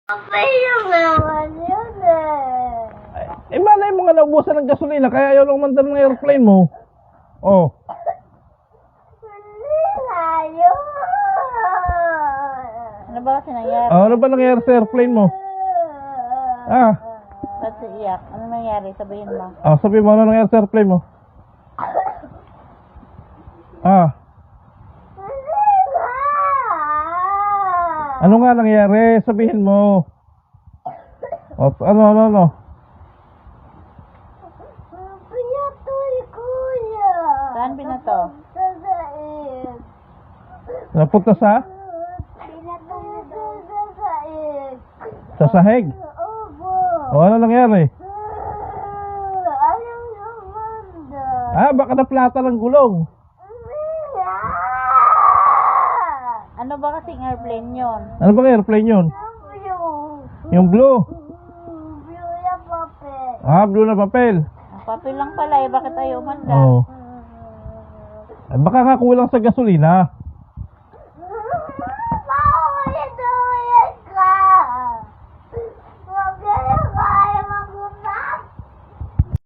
Payong naman yun Eh, malay mo nga naubusan ng gasolina, kaya ayaw lang mandar ng airplane mo. Oh. Hindi nga yun. Ano ba kasi nangyari? Ano ba nangyari sa airplane mo? Ah. Ba't si iyak? Ano nangyari? Sabihin mo. Sabi mo, ano nangyari sa airplane mo? Hindi nga. Ano nga nangyari? Sabihin mo. Ano? Pinatoy kuya. Saan binato? Sa saig. Napunta sa? Pinatoy sa saig. Sa sahig. Opo. Ano nangyari? Ayaw naman Baka naplata ng gulong. Hindi nga. Ano ba kasing airplane yon? Ano bang airplane yun? Blue. Yung blue. Blue na papel. Blue na papel. Ang papel lang pala eh. Bakit ayaw umanda? Oh. Baka nga kulang sa gasolina.